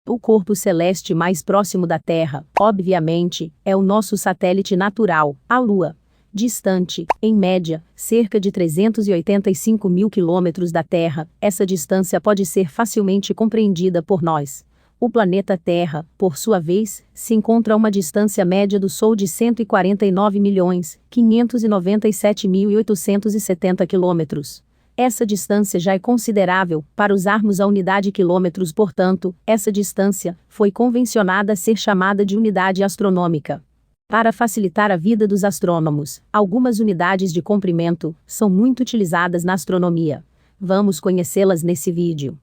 O corpo celeste mais próximo da Terra, obviamente, é o nosso satélite natural, a Lua. Distante, em média, cerca de 385 mil quilômetros da Terra, essa distância pode ser facilmente compreendida por nós. O planeta Terra, por sua vez, se encontra a uma distância média do Sol de 149.597.870 quilômetros. Essa distância já é considerável, para usarmos a unidade quilômetros, portanto, essa distância foi convencionada a ser chamada de unidade astronômica. Para facilitar a vida dos astrônomos, algumas unidades de comprimento são muito utilizadas na astronomia. Vamos conhecê-las nesse vídeo.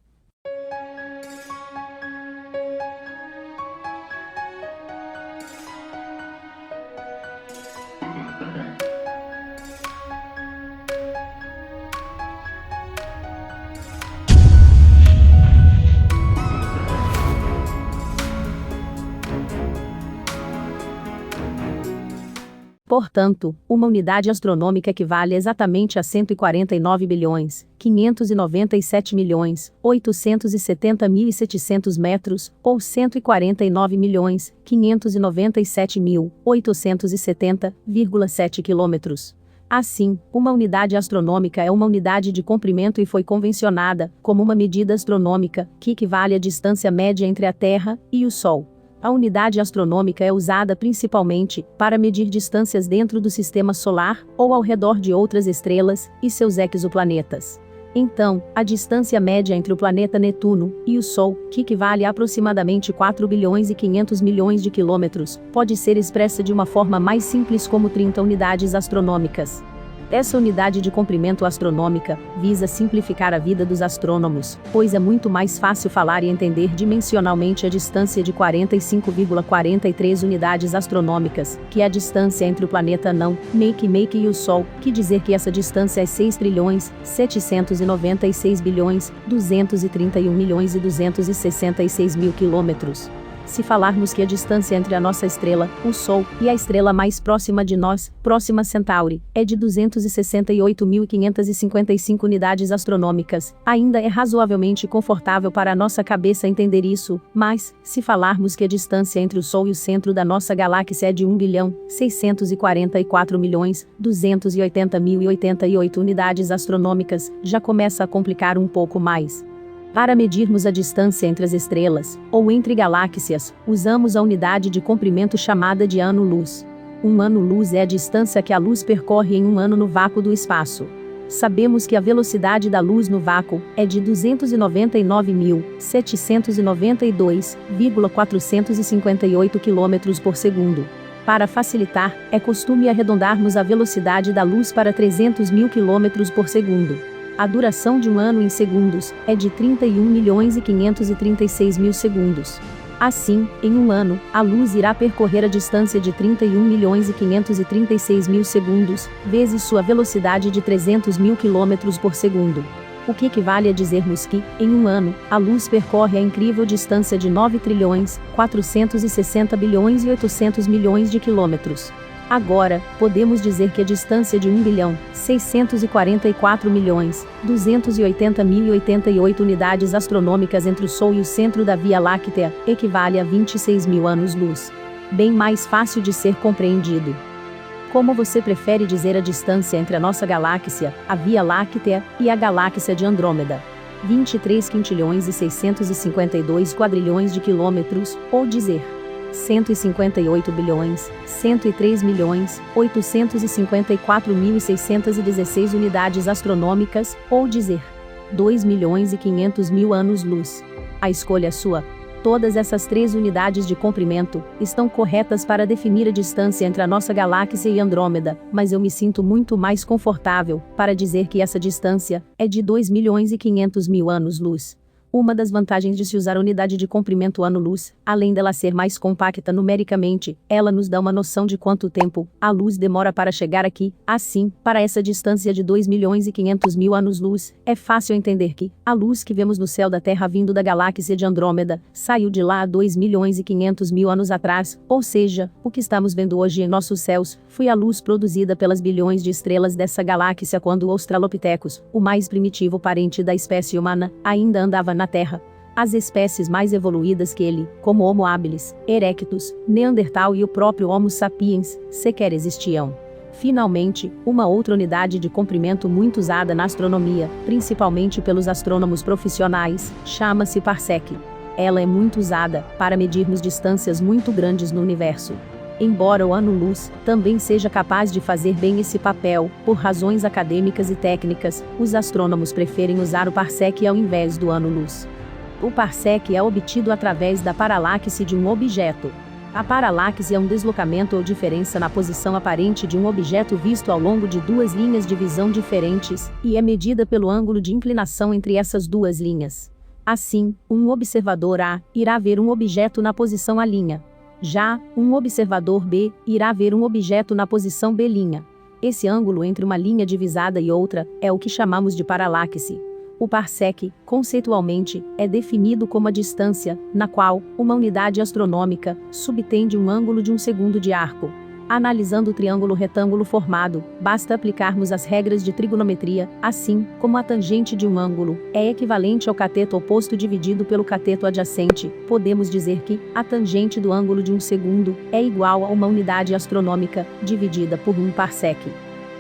Portanto, uma unidade astronômica equivale exatamente a 149.597.870.700 metros, ou 149.597.870,7 quilômetros. Assim, uma unidade astronômica é uma unidade de comprimento e foi convencionada como uma medida astronômica, que equivale à distância média entre a Terra e o Sol. A unidade astronômica é usada principalmente para medir distâncias dentro do sistema solar ou ao redor de outras estrelas e seus exoplanetas. Então, a distância média entre o planeta Netuno e o Sol, que equivale a aproximadamente 4 bilhões e 500 milhões de quilômetros, pode ser expressa de uma forma mais simples como 30 unidades astronômicas. Essa unidade de comprimento astronômica visa simplificar a vida dos astrônomos, pois é muito mais fácil falar e entender dimensionalmente a distância de 45,43 unidades astronômicas, que é a distância entre o planeta anão, Make e o Sol, que dizer que essa distância é 6.796.231.266.000 quilômetros. Se falarmos que a distância entre a nossa estrela, o Sol, e a estrela mais próxima de nós, Próxima Centauri, é de 268.555 unidades astronômicas, ainda é razoavelmente confortável para a nossa cabeça entender isso, mas, se falarmos que a distância entre o Sol e o centro da nossa galáxia é de 1.644.280.088 unidades astronômicas, já começa a complicar um pouco mais. Para medirmos a distância entre as estrelas, ou entre galáxias, usamos a unidade de comprimento chamada de ano-luz. Um ano-luz é a distância que a luz percorre em um ano no vácuo do espaço. Sabemos que a velocidade da luz no vácuo é de 299.792,458 km por segundo. Para facilitar, é costume arredondarmos a velocidade da luz para 300.000 km por segundo. A duração de um ano em segundos é de 31.536.000 segundos. Assim, em um ano, a luz irá percorrer a distância de 31.536.000 segundos, vezes sua velocidade de 300.000 km por segundo. O que equivale a dizermos que, em um ano, a luz percorre a incrível distância de 9.460.800.000.000 de quilômetros. Agora, podemos dizer que a distância de 1.644.280.088 unidades astronômicas entre o Sol e o centro da Via Láctea equivale a 26.000 anos-luz. Bem mais fácil de ser compreendido. Como você prefere dizer a distância entre a nossa galáxia, a Via Láctea, e a galáxia de Andrômeda? 23 quintilhões e 652 quadrilhões de quilômetros, ou dizer 158 bilhões, 103 milhões, 854.616 unidades astronômicas, ou dizer 2 milhões e 500 mil anos-luz. A escolha é sua. Todas essas três unidades de comprimento estão corretas para definir a distância entre a nossa galáxia e Andrômeda, mas eu me sinto muito mais confortável para dizer que essa distância é de 2 milhões e 500 mil anos-luz. Uma das vantagens de se usar a unidade de comprimento ano-luz, além dela ser mais compacta numericamente, ela nos dá uma noção de quanto tempo a luz demora para chegar aqui. Assim, para essa distância de 2 milhões e 500 mil anos-luz, é fácil entender que a luz que vemos no céu da Terra vindo da galáxia de Andrômeda saiu de lá há 2 milhões e 500 mil anos atrás, ou seja, o que estamos vendo hoje em nossos céus foi a luz produzida pelas bilhões de estrelas dessa galáxia quando o Australopithecus, o mais primitivo parente da espécie humana, ainda andava na Terra. As espécies mais evoluídas que ele, como Homo habilis, Erectus, Neandertal e o próprio Homo sapiens, sequer existiam. Finalmente, uma outra unidade de comprimento muito usada na astronomia, principalmente pelos astrônomos profissionais, chama-se parsec. Ela é muito usada para medirmos distâncias muito grandes no universo. Embora o ano-luz também seja capaz de fazer bem esse papel, por razões acadêmicas e técnicas, os astrônomos preferem usar o parsec ao invés do ano-luz. O parsec é obtido através da paralaxe de um objeto. A paralaxe é um deslocamento ou diferença na posição aparente de um objeto visto ao longo de duas linhas de visão diferentes, e é medida pelo ângulo de inclinação entre essas duas linhas. Assim, um observador A irá ver um objeto na posição A'. Já, um observador B irá ver um objeto na posição B'. Esse ângulo entre uma linha divisada e outra é o que chamamos de paralaxe. O parsec, conceitualmente, é definido como a distância, na qual uma unidade astronômica subtende um ângulo de um segundo de arco. Analisando o triângulo retângulo formado, basta aplicarmos as regras de trigonometria, assim como a tangente de um ângulo é equivalente ao cateto oposto dividido pelo cateto adjacente, podemos dizer que a tangente do ângulo de um segundo é igual a uma unidade astronômica dividida por um parsec.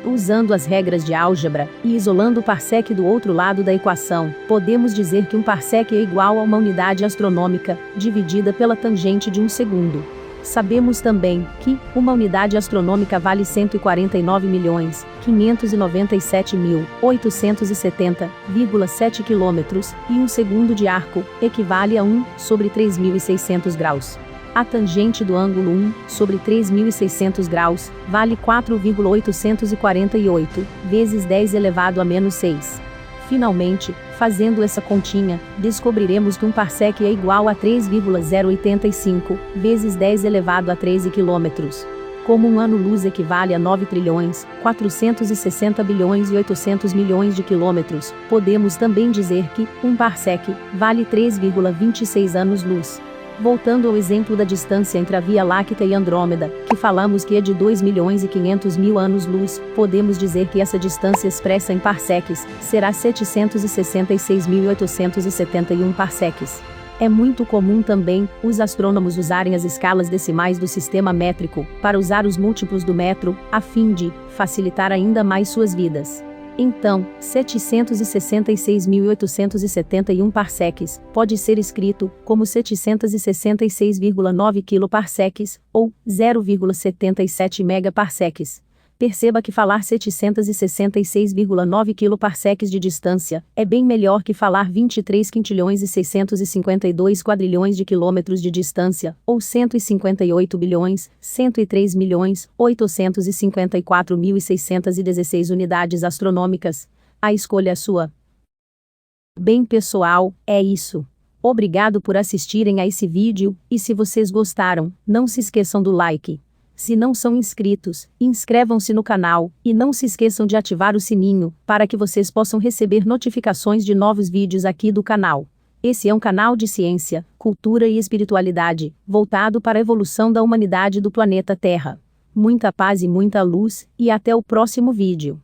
Usando as regras de álgebra e isolando o parsec do outro lado da equação, podemos dizer que um parsec é igual a uma unidade astronômica dividida pela tangente de um segundo. Sabemos também que uma unidade astronômica vale 149.597.870,7 km, e um segundo de arco equivale a 1/3.600 graus. A tangente do ângulo 1/3.600 graus vale 4,848 vezes 10 elevado a menos 6. Finalmente, fazendo essa continha, descobriremos que um parsec é igual a 3,085 vezes 10 elevado a 13 km. Como um ano-luz equivale a 9.460.800.000.000 de quilômetros, podemos também dizer que um parsec vale 3,26 anos-luz. Voltando ao exemplo da distância entre a Via Láctea e Andrômeda, que falamos que é de 2.500.000 anos-luz, podemos dizer que essa distância expressa em parsecs será 766.871 parsecs. É muito comum também os astrônomos usarem as escalas decimais do sistema métrico para usar os múltiplos do metro, a fim de facilitar ainda mais suas vidas. Então, 766.871 parsecs pode ser escrito como 766,9 kiloparsecs, ou 0,77 megaparsecs. Perceba que falar 766,9 kiloparsecs de distância é bem melhor que falar 23 quintilhões e 652 quadrilhões de quilômetros de distância, ou 158 bilhões, 103 milhões, 854.616 unidades astronômicas. A escolha é sua. Bem, pessoal, é isso. Obrigado por assistirem a esse vídeo, e se vocês gostaram, não se esqueçam do like. Se não são inscritos, inscrevam-se no canal, e não se esqueçam de ativar o sininho, para que vocês possam receber notificações de novos vídeos aqui do canal. Esse é um canal de ciência, cultura e espiritualidade, voltado para a evolução da humanidade do planeta Terra. Muita paz e muita luz, e até o próximo vídeo.